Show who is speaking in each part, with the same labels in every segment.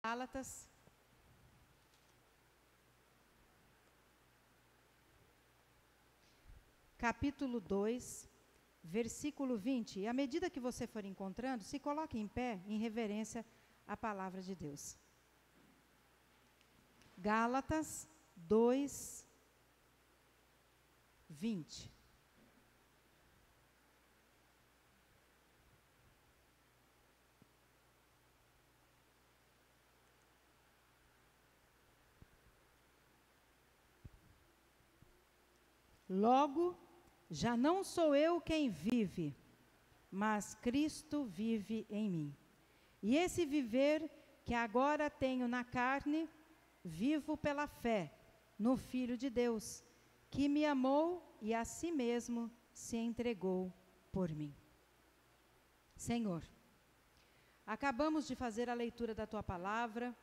Speaker 1: Gálatas, capítulo 2, versículo 20. E à medida que você for encontrando, se coloque em pé em reverência à palavra de Deus. Gálatas 2, 20. Logo, já não sou eu quem vive, mas Cristo vive em mim. E esse viver que agora tenho na carne, vivo pela fé no Filho de Deus, que me amou e a si mesmo se entregou por mim. Senhor, acabamos de fazer a leitura da Tua palavra,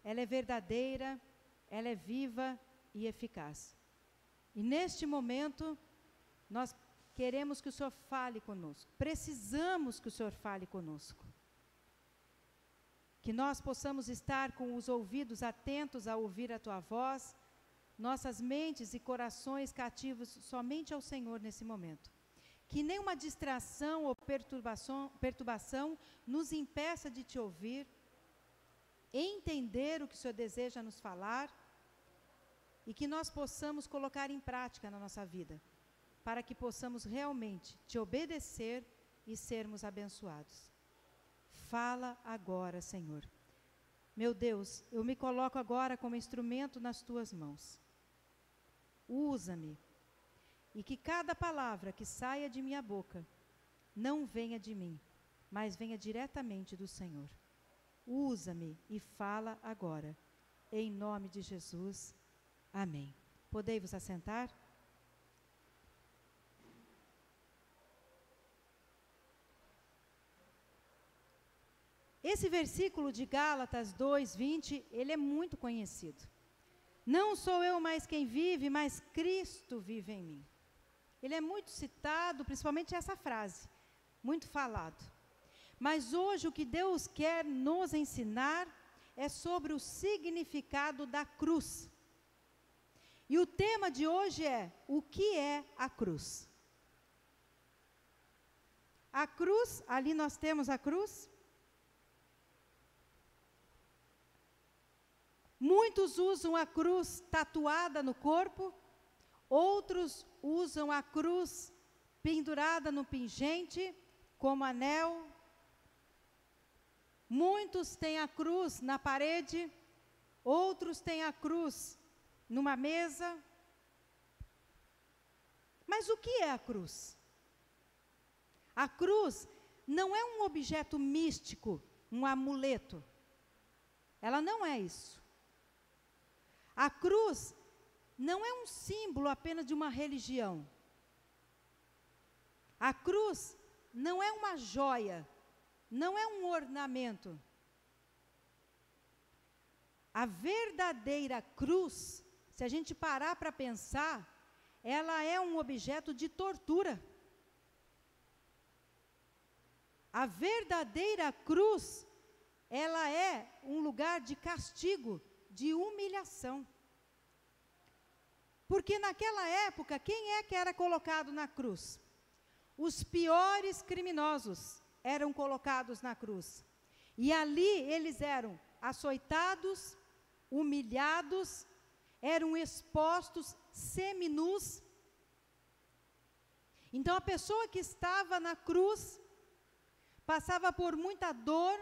Speaker 1: ela é verdadeira, ela é viva e eficaz. E neste momento, nós queremos que o Senhor fale conosco, precisamos que o Senhor fale conosco. Que nós possamos estar com os ouvidos atentos a ouvir a Tua voz, nossas mentes e corações cativos somente ao Senhor nesse momento. Que nenhuma distração ou perturbação nos impeça de Te ouvir, entender o que o Senhor deseja nos falar, e que nós possamos colocar em prática na nossa vida, para que possamos realmente Te obedecer e sermos abençoados. Fala agora, Senhor. Meu Deus, eu me coloco agora como instrumento nas Tuas mãos. Usa-me, e que cada palavra que saia de minha boca não venha de mim, mas venha diretamente do Senhor. Usa-me e fala agora, em nome de Jesus. Amém. Podei vos assentar? Esse versículo de Gálatas 2, 20, ele é muito conhecido. Não sou eu mais quem vive, mas Cristo vive em mim. Ele é muito citado, principalmente essa frase, muito falado. Mas hoje o que Deus quer nos ensinar é sobre o significado da cruz. E o tema de hoje é: o que é a cruz? A cruz, ali nós temos a cruz. Muitos usam a cruz tatuada no corpo, outros usam a cruz pendurada no pingente, como anel. Muitos têm a cruz na parede, outros têm a cruz numa mesa. Mas o que é a cruz? A cruz não é um objeto místico, um amuleto. Ela não é isso. A cruz não é um símbolo apenas de uma religião. A cruz não é uma joia, não é um ornamento. A verdadeira cruz, se a gente parar para pensar, ela é um objeto de tortura. A verdadeira cruz, ela é um lugar de castigo, de humilhação. Porque naquela época, quem é que era colocado na cruz? Os piores criminosos eram colocados na cruz. E ali eles eram açoitados, humilhados, eram expostos seminus. Então a pessoa que estava na cruz passava por muita dor,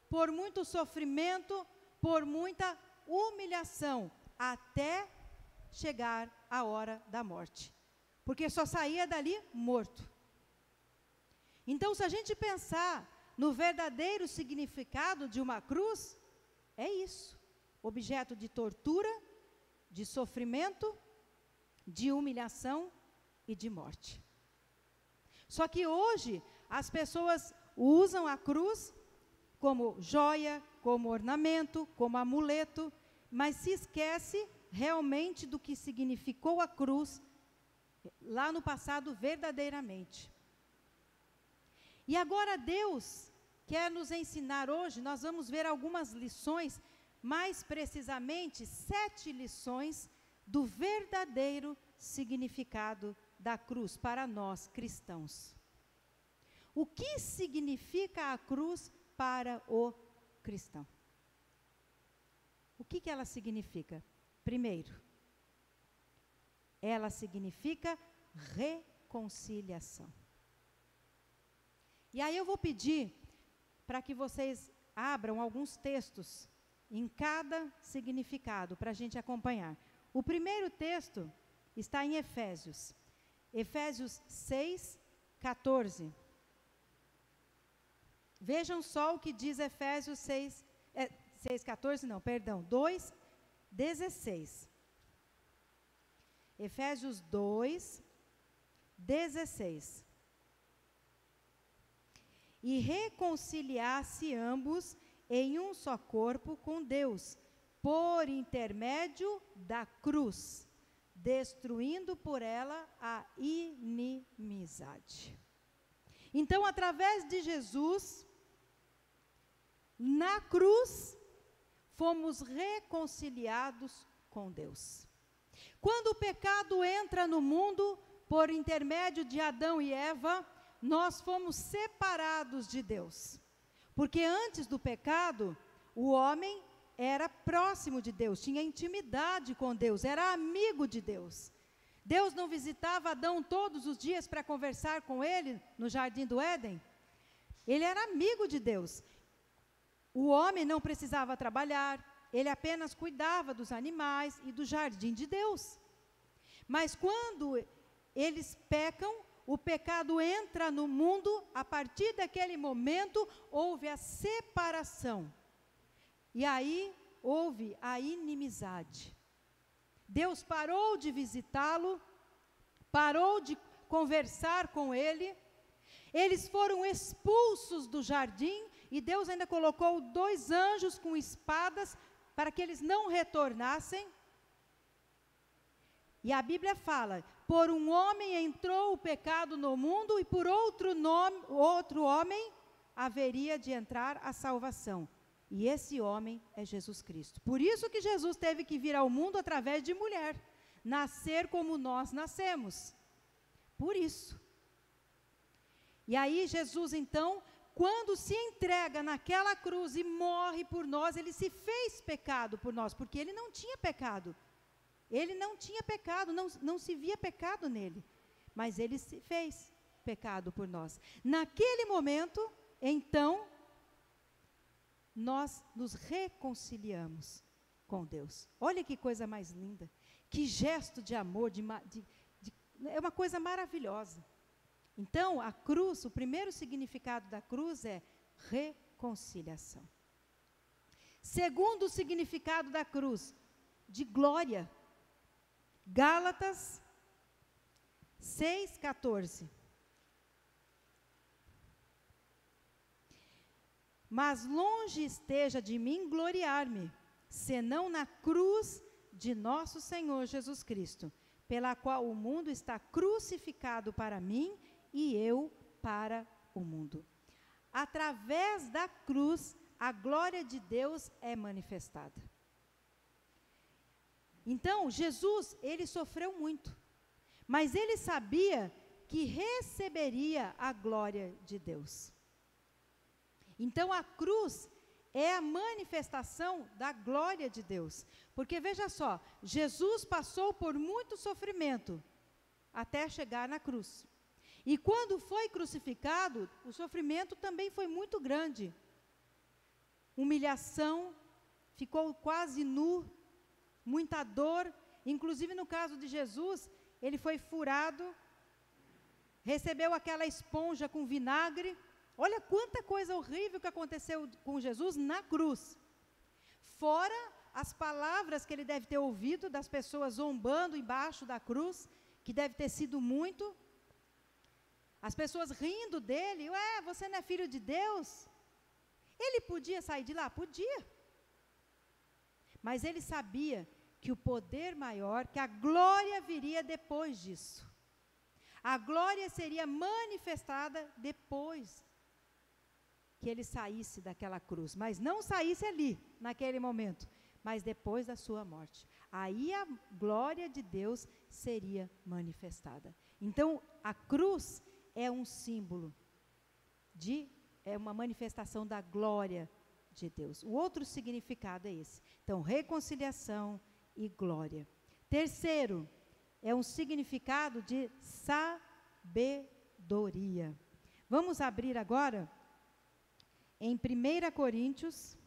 Speaker 1: por muito sofrimento, por muita humilhação, até chegar a hora da morte, porque só saía dali morto. Então, se a gente pensar no verdadeiro significado de uma cruz, é isso: objeto de tortura, de sofrimento, de humilhação e de morte. Só que hoje as pessoas usam a cruz como joia, como ornamento, como amuleto, mas se esquece realmente do que significou a cruz lá no passado verdadeiramente. E agora Deus quer nos ensinar hoje. Nós vamos ver algumas lições, mais precisamente 7 lições do verdadeiro significado da cruz para nós cristãos. O que significa a cruz para o cristão? O que ela significa? Primeiro, ela significa reconciliação. E aí eu vou pedir para que vocês abram alguns textos em cada significado, para a gente acompanhar. O primeiro texto está em Efésios. Efésios 6, 14. Vejam só o que diz Efésios 2, 16. Efésios 2, 16. E reconciliasse ambos em um só corpo com Deus, por intermédio da cruz, destruindo por ela a inimizade. Então, através de Jesus, na cruz, fomos reconciliados com Deus. Quando o pecado entra no mundo, por intermédio de Adão e Eva, nós fomos separados de Deus. Porque antes do pecado, o homem era próximo de Deus, tinha intimidade com Deus, era amigo de Deus. Deus não visitava Adão todos os dias para conversar com ele no jardim do Éden? Ele era amigo de Deus. O homem não precisava trabalhar, ele apenas cuidava dos animais e do jardim de Deus. Mas quando eles pecam, o pecado entra no mundo, a partir daquele momento houve a separação. E aí houve a inimizade. Deus parou de visitá-lo, parou de conversar com ele, eles foram expulsos do jardim e Deus ainda colocou 2 anjos com espadas para que eles não retornassem. E a Bíblia fala, por um homem entrou o pecado no mundo e por outro homem haveria de entrar a salvação. E esse homem é Jesus Cristo. Por isso que Jesus teve que vir ao mundo através de mulher, nascer como nós nascemos. Por isso. E aí Jesus então, quando se entrega naquela cruz e morre por nós, ele se fez pecado por nós, porque ele não tinha pecado. Ele não tinha pecado, não se via pecado nele, mas ele se fez pecado por nós. Naquele momento, então, nós nos reconciliamos com Deus. Olha que coisa mais linda, que gesto de amor, é uma coisa maravilhosa. Então, a cruz, o primeiro significado da cruz é reconciliação. Segundo significado da cruz, de glória. Gálatas 6,14. Mas longe esteja de mim gloriar-me, senão na cruz de nosso Senhor Jesus Cristo, pela qual o mundo está crucificado para mim e eu para o mundo. Através da cruz, a glória de Deus é manifestada. Então, Jesus, ele sofreu muito, mas ele sabia que receberia a glória de Deus. Então, a cruz é a manifestação da glória de Deus. Porque, veja só, Jesus passou por muito sofrimento até chegar na cruz. E quando foi crucificado, o sofrimento também foi muito grande. Humilhação, ficou quase nu, muita dor, inclusive no caso de Jesus, ele foi furado, recebeu aquela esponja com vinagre. Olha quanta coisa horrível que aconteceu com Jesus na cruz. Fora as palavras que ele deve ter ouvido das pessoas zombando embaixo da cruz, que deve ter sido muito. As pessoas rindo dele, você não é filho de Deus? Ele podia sair de lá? Podia. Mas ele sabia que o poder maior, que a glória viria depois disso. A glória seria manifestada depois. que ele saísse daquela cruz, mas não saísse ali, naquele momento, mas depois da sua morte. Aí a glória de Deus seria manifestada. Então, a cruz é um símbolo é uma manifestação da glória de Deus. O outro significado é esse. Então, reconciliação e glória. Terceiro, é um significado de sabedoria. Vamos abrir agora em 1 Coríntios.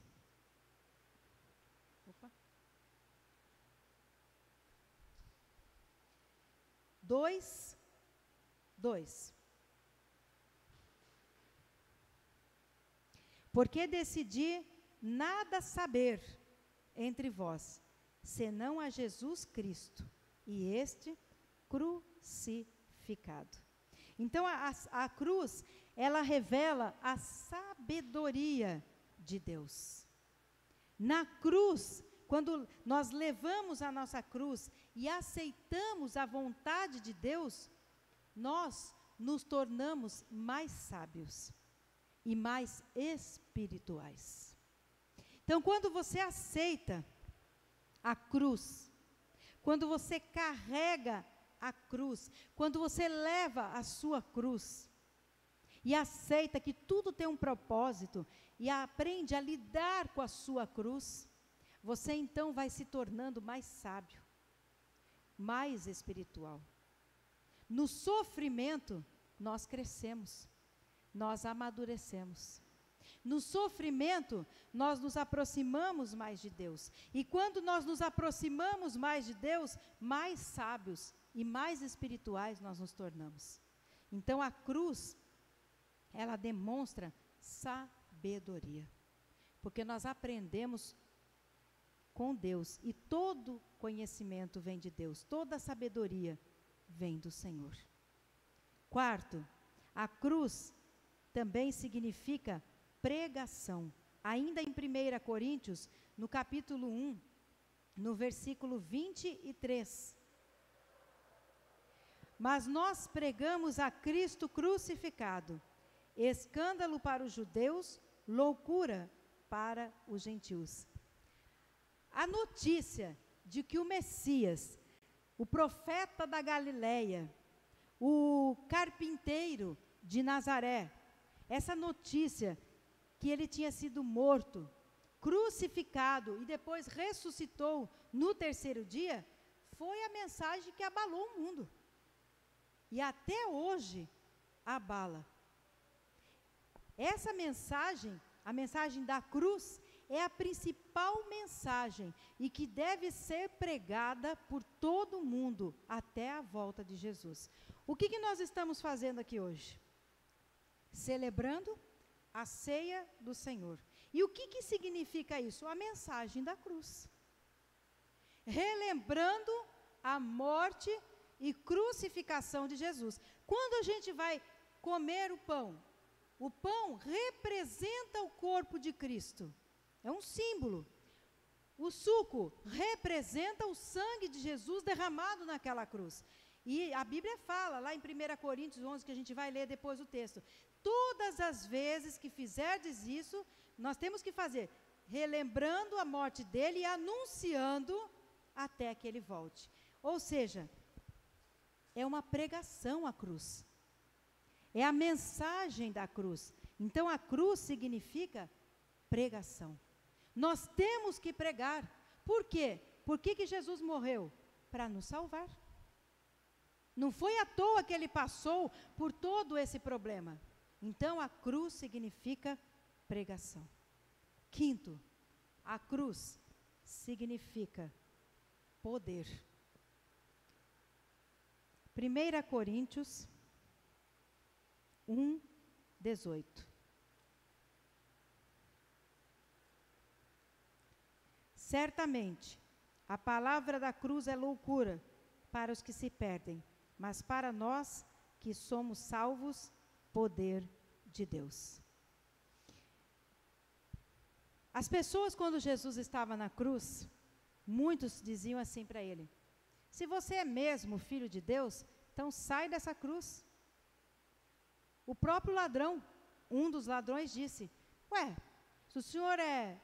Speaker 1: 2. Porque decidi nada saber entre vós, senão a Jesus Cristo, e este crucificado. Então, a cruz, ela revela a sabedoria de Deus. Na cruz, quando nós levamos a nossa cruz e aceitamos a vontade de Deus, nós nos tornamos mais sábios e mais espirituais. Então, quando você aceita a cruz, quando você carrega a cruz, quando você leva a sua cruz e aceita que tudo tem um propósito e aprende a lidar com a sua cruz, você então vai se tornando mais sábio, mais espiritual. No sofrimento, nós crescemos, nós amadurecemos. No sofrimento, nós nos aproximamos mais de Deus. E quando nós nos aproximamos mais de Deus, mais sábios e mais espirituais nós nos tornamos. Então, a cruz, ela demonstra sabedoria. Porque nós aprendemos com Deus. E todo conhecimento vem de Deus. Toda sabedoria vem do Senhor. Quarto, a cruz também significa pregação. Ainda em 1 Coríntios, no capítulo 1, no versículo 23. Mas nós pregamos a Cristo crucificado, escândalo para os judeus, loucura para os gentios. A notícia de que o Messias, o profeta da Galileia, o carpinteiro de Nazaré, essa notícia que ele tinha sido morto, crucificado e depois ressuscitou no terceiro dia, foi a mensagem que abalou o mundo. E até hoje abala. Essa mensagem, a mensagem da cruz, é a principal mensagem e que deve ser pregada por todo mundo até a volta de Jesus. O que nós estamos fazendo aqui hoje? Celebrando a ceia do Senhor. E o que significa isso? A mensagem da cruz. Relembrando a morte e crucificação de Jesus. Quando a gente vai comer o pão representa o corpo de Cristo. É um símbolo. O suco representa o sangue de Jesus derramado naquela cruz. E a Bíblia fala, lá em 1 Coríntios 11, que a gente vai ler depois o texto, todas as vezes que fizerdes isso, nós temos que fazer, relembrando a morte dele e anunciando até que ele volte. Ou seja, é uma pregação a cruz. É a mensagem da cruz. Então, a cruz significa pregação. Nós temos que pregar. Por quê? Por que Jesus morreu? Para nos salvar. Não foi à toa que ele passou por todo esse problema. Então, a cruz significa pregação. Quinto, a cruz significa poder. 1 Coríntios 1, 18. Certamente, a palavra da cruz é loucura para os que se perdem, mas para nós que somos salvos, poder de Deus. As pessoas, quando Jesus estava na cruz, muitos diziam assim para ele: se você é mesmo filho de Deus, então sai dessa cruz. O próprio ladrão, um dos ladrões disse: Ué, se o senhor é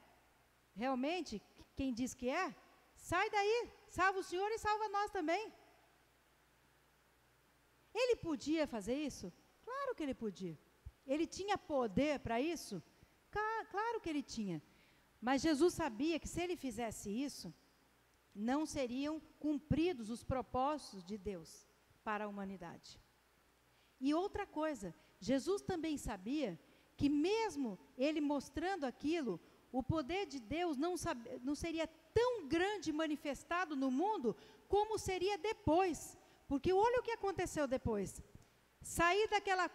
Speaker 1: realmente quem diz que é, sai daí, salva o senhor e salva nós também. Ele podia fazer isso? Claro que ele podia. Ele tinha poder para isso? Claro que ele tinha. Mas Jesus sabia que se ele fizesse isso, não seriam cumpridos os propósitos de Deus para a humanidade. E outra coisa, Jesus também sabia que mesmo ele mostrando aquilo, o poder de Deus não seria tão grande manifestado no mundo como seria depois. Porque olha o que aconteceu depois. Sair daquela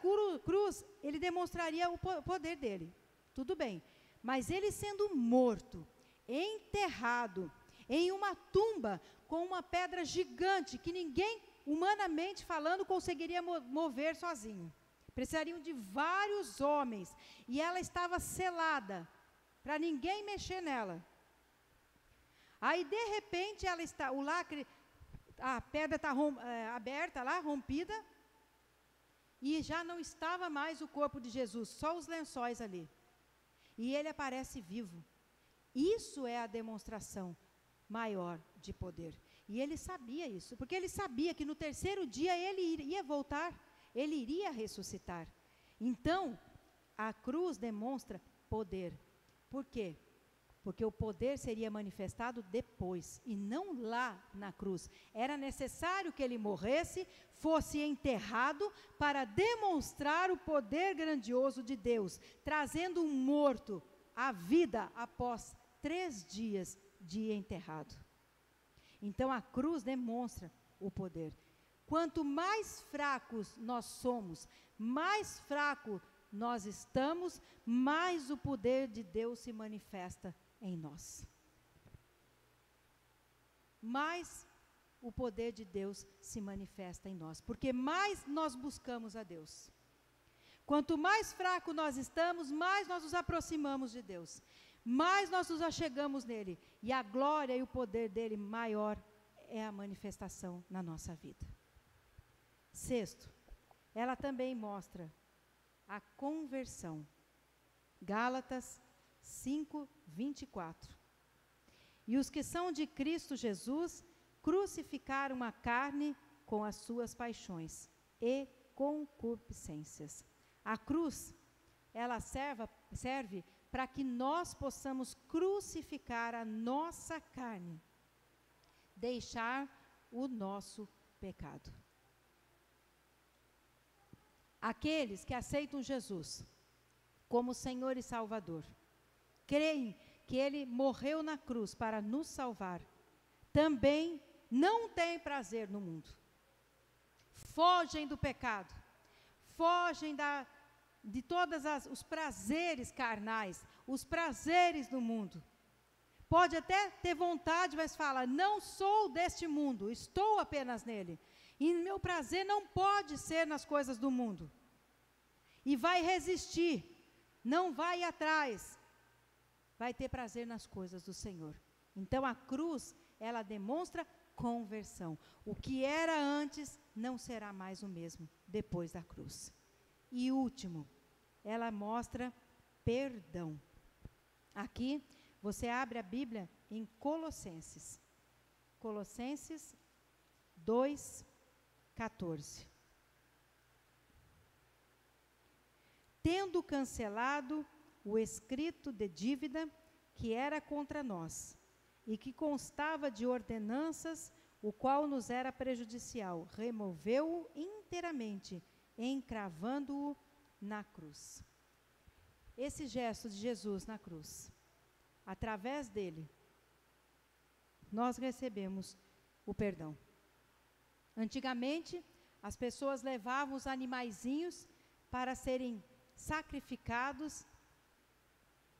Speaker 1: cruz, ele demonstraria o poder dele. Tudo bem. Mas ele sendo morto, enterrado, em uma tumba com uma pedra gigante que ninguém, humanamente falando, conseguiria mover sozinho. Precisariam de vários homens. E ela estava selada, para ninguém mexer nela. Aí, de repente, ela está, o lacre, a pedra está aberta lá, rompida, e já não estava mais o corpo de Jesus, só os lençóis ali. E ele aparece vivo. Isso é a demonstração maior de poder. E ele sabia isso, porque ele sabia que no terceiro dia ele iria voltar, ele iria ressuscitar. Então, a cruz demonstra poder. Por quê? Porque o poder seria manifestado depois, e não lá na cruz. Era necessário que ele morresse, fosse enterrado, para demonstrar o poder grandioso de Deus, trazendo um morto à vida após 3 dias de enterrado. Então a cruz demonstra o poder. Quanto mais fracos nós somos, mais fraco nós estamos, mais o poder de Deus se manifesta em nós. Mais o poder de Deus se manifesta em nós, porque mais nós buscamos a Deus. Quanto mais fraco nós estamos, mais nós nos aproximamos de Deus, mais nós nos achegamos nele, e a glória e o poder dele maior é a manifestação na nossa vida. Sexto, ela também mostra a conversão. Gálatas 5:24. E os que são de Cristo Jesus crucificaram a carne com as suas paixões e concupiscências. A cruz, ela serve para que nós possamos crucificar a nossa carne, deixar o nosso pecado. Aqueles que aceitam Jesus como Senhor e Salvador, creem que Ele morreu na cruz para nos salvar, também não têm prazer no mundo. Fogem do pecado, fogem de todos os prazeres carnais, os prazeres do mundo. Pode até ter vontade, mas fala, não sou deste mundo, estou apenas nele. E meu prazer não pode ser nas coisas do mundo. E vai resistir, não vai atrás, vai ter prazer nas coisas do Senhor. Então a cruz, ela demonstra conversão. O que era antes não será mais o mesmo depois da cruz. E último, ela mostra perdão. Aqui, você abre a Bíblia em Colossenses. Colossenses 2:14. Tendo cancelado o escrito de dívida que era contra nós, e que constava de ordenanças, o qual nos era prejudicial, removeu-o inteiramente, encravando-o na cruz. Esse gesto de Jesus na cruz, através dele, nós recebemos o perdão. Antigamente, as pessoas levavam os animaizinhos para serem sacrificados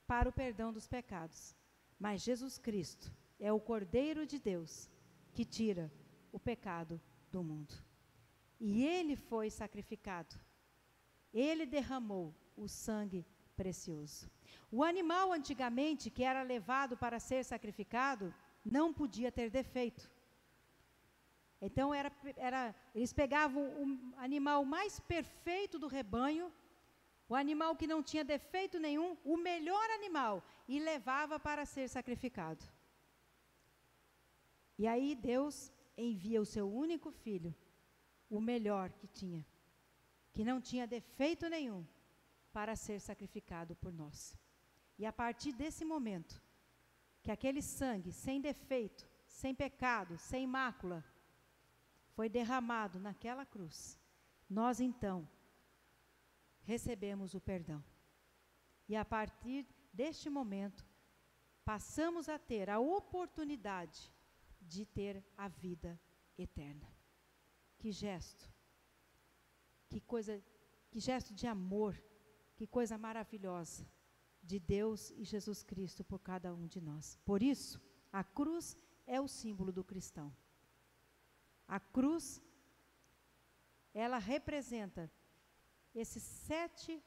Speaker 1: para o perdão dos pecados. Mas Jesus Cristo é o Cordeiro de Deus que tira o pecado do mundo. E Ele foi sacrificado. Ele derramou o sangue precioso. O animal antigamente que era levado para ser sacrificado não podia ter defeito. Então eles pegavam o animal mais perfeito do rebanho, o animal que não tinha defeito nenhum, o melhor animal, e levava para ser sacrificado. E aí Deus envia o seu único filho, o melhor que tinha, que não tinha defeito nenhum, para ser sacrificado por nós. E a partir desse momento, que aquele sangue sem defeito, sem pecado, sem mácula, foi derramado naquela cruz, nós então recebemos o perdão. E a partir deste momento, passamos a ter a oportunidade de ter a vida eterna. Que gesto, que gesto de amor, que coisa maravilhosa de Deus e Jesus Cristo por cada um de nós. Por isso, a cruz é o símbolo do cristão. A cruz, ela representa essas sete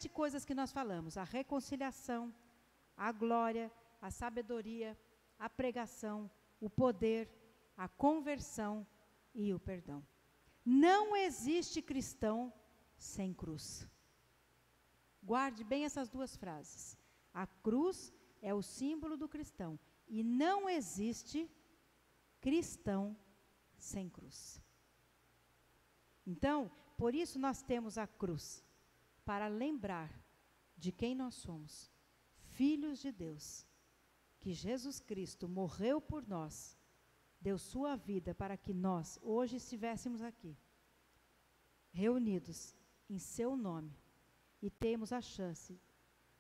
Speaker 1: coisas que nós falamos: a reconciliação, a glória, a sabedoria, a pregação, o poder, a conversão e o perdão. Não existe cristão sem cruz. Guarde bem essas duas frases. A cruz é o símbolo do cristão e não existe cristão sem cruz. Então, por isso nós temos a cruz, para lembrar de quem nós somos, filhos de Deus, que Jesus Cristo morreu por nós, deu sua vida para que nós hoje estivéssemos aqui, reunidos em seu nome, e temos a chance,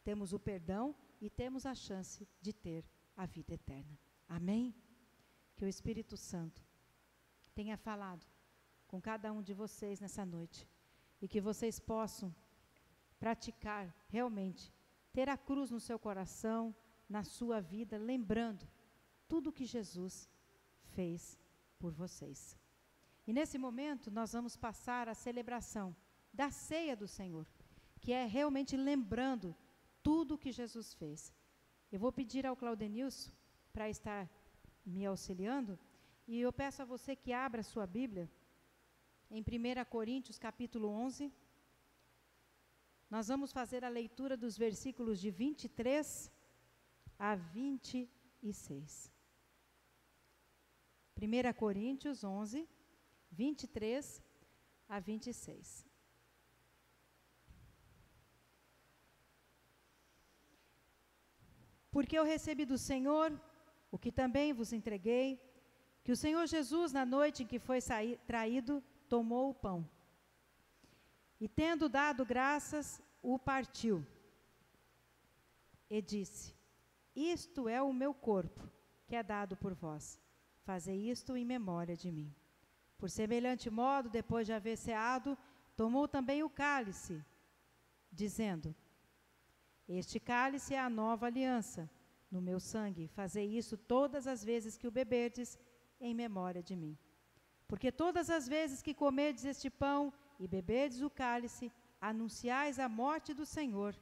Speaker 1: temos o perdão e temos a chance de ter a vida eterna. Amém? Que o Espírito Santo tenha falado com cada um de vocês nessa noite, e que vocês possam praticar realmente, ter a cruz no seu coração, na sua vida, lembrando tudo que Jesus fez por vocês. E nesse momento nós vamos passar a celebração da ceia do Senhor, que é realmente lembrando tudo que Jesus fez. Eu vou pedir ao Claudenilson para estar me auxiliando, e eu peço a você que abra a sua Bíblia em 1 Coríntios capítulo 11. Nós vamos fazer a leitura dos versículos de 23 a 26. 1 Coríntios 11, 23 a 26. Porque eu recebi do Senhor o que também vos entreguei, que o Senhor Jesus, na noite em que foi traído, tomou o pão. E tendo dado graças, o partiu. E disse: isto é o meu corpo, que é dado por vós. Fazei isto em memória de mim. Por semelhante modo, depois de haver ceado, tomou também o cálice, dizendo: este cálice é a nova aliança, no meu sangue. Fazei isso todas as vezes que o beberdes, em memória de mim. Porque todas as vezes que comerdes este pão e beberdes o cálice, anunciais a morte do Senhor,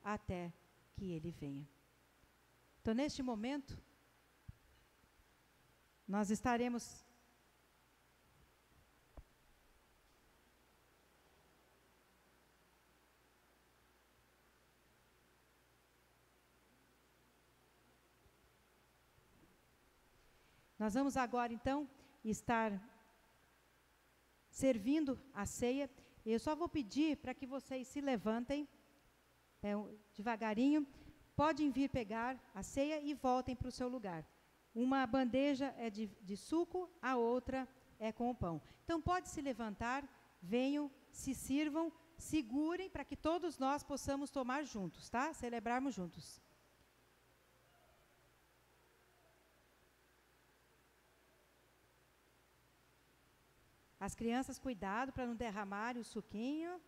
Speaker 1: até que Ele venha. Então, neste momento, nós estaremos Nós vamos agora, então, estar servindo a ceia. Eu só vou pedir para que vocês se levantem, devagarinho. Podem vir pegar a ceia e voltem para o seu lugar. Uma bandeja é de suco, a outra é com o pão. Então, pode se levantar, venham, se sirvam, segurem para que todos nós possamos tomar juntos, tá? Celebrarmos juntos. As crianças, cuidado para não derramarem o suquinho.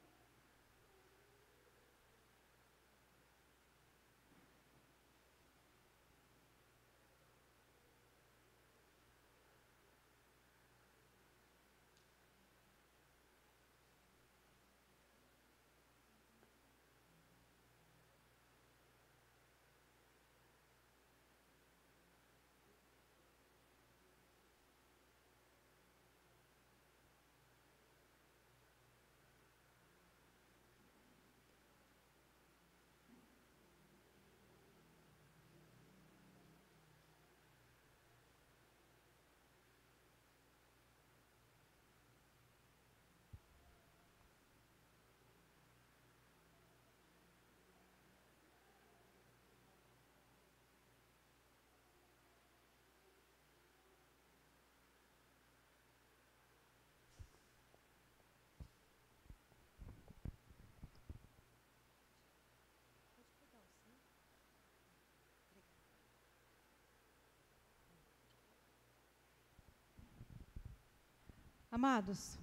Speaker 1: Amados,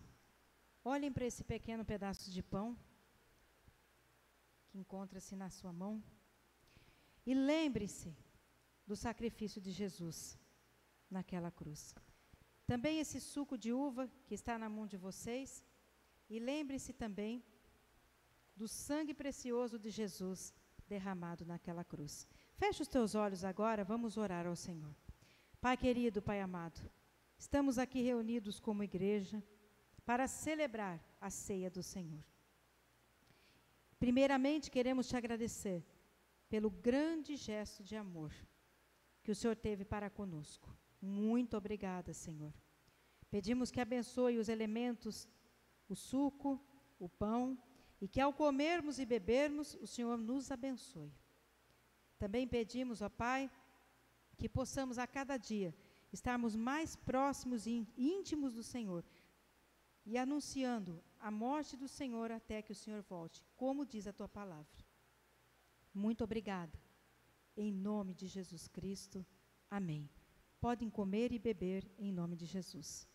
Speaker 1: olhem para esse pequeno pedaço de pão que encontra-se na sua mão e lembre-se do sacrifício de Jesus naquela cruz. Também esse suco de uva que está na mão de vocês, e lembre-se também do sangue precioso de Jesus derramado naquela cruz. Feche os teus olhos agora, vamos orar ao Senhor. Pai querido, Pai amado, estamos aqui reunidos como igreja para celebrar a ceia do Senhor. Primeiramente, queremos te agradecer pelo grande gesto de amor que o Senhor teve para conosco. Muito obrigada, Senhor. Pedimos que abençoe os elementos, o suco, o pão, e que ao comermos e bebermos, o Senhor nos abençoe. Também pedimos, ó Pai, que possamos a cada dia estarmos mais próximos e íntimos do Senhor e anunciando a morte do Senhor até que o Senhor volte, como diz a Tua palavra. Muito obrigada. Em nome de Jesus Cristo. Amém. Podem comer e beber em nome de Jesus.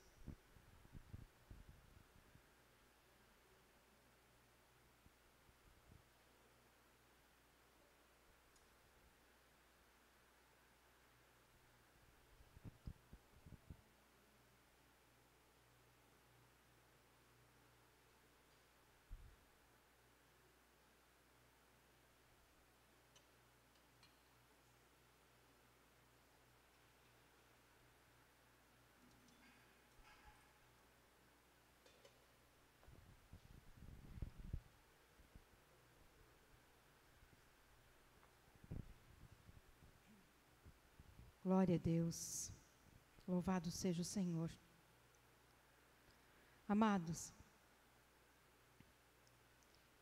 Speaker 1: Glória a Deus. Louvado seja o Senhor. Amados,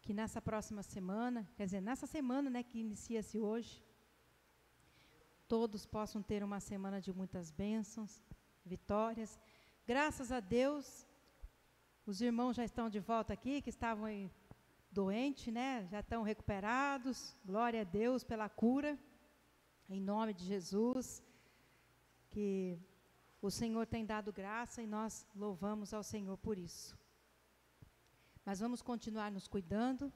Speaker 1: que nessa próxima semana, quer dizer, nessa semana, né, que inicia-se hoje, todos possam ter uma semana de muitas bênçãos, vitórias. Graças a Deus, os irmãos já estão de volta aqui, que estavam aí doentes, né, já estão recuperados. Glória a Deus pela cura, em nome de Jesus, que o Senhor tem dado graça e nós louvamos ao Senhor por isso. Mas vamos continuar nos cuidando,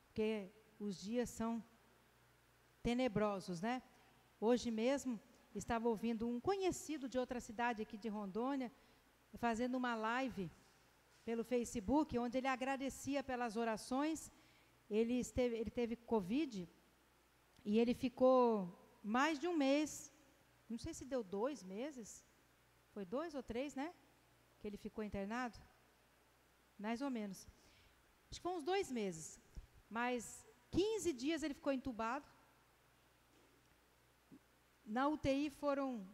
Speaker 1: porque os dias são tenebrosos, né? Hoje mesmo estava ouvindo um conhecido de outra cidade aqui de Rondônia, fazendo uma live pelo Facebook, onde ele agradecia pelas orações. Ele teve Covid e ele ficou mais de um mês, não sei se deu 2 meses, foi 2 ou 3, né? Que ele ficou internado, mais ou menos. Acho que foi uns 2 meses, mas 15 dias ele ficou entubado. Na UTI foram,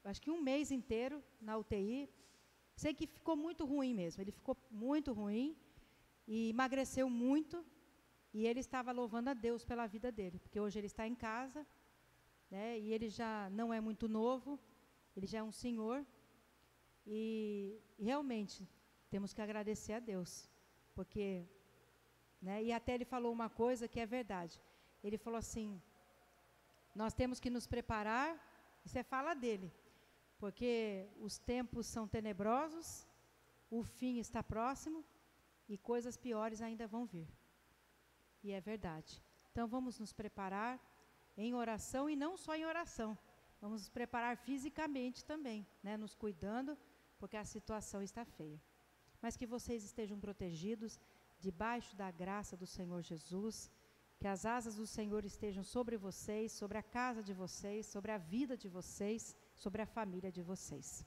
Speaker 1: acho que um mês inteiro na UTI. Sei que ficou muito ruim mesmo, ele ficou muito ruim e emagreceu muito, e ele estava louvando a Deus pela vida dele, porque hoje ele está em casa, né, e ele já não é muito novo, ele já é um senhor, e realmente temos que agradecer a Deus, porque, né, e até ele falou uma coisa que é verdade, ele falou assim, nós temos que nos preparar, isso é fala dele, porque os tempos são tenebrosos, o fim está próximo e coisas piores ainda vão vir. E é verdade. Então vamos nos preparar em oração e não só em oração. Vamos nos preparar fisicamente também, né, nos cuidando, porque a situação está feia. Mas que vocês estejam protegidos debaixo da graça do Senhor Jesus, que as asas do Senhor estejam sobre vocês, sobre a casa de vocês, sobre a vida de vocês, sobre a família de vocês.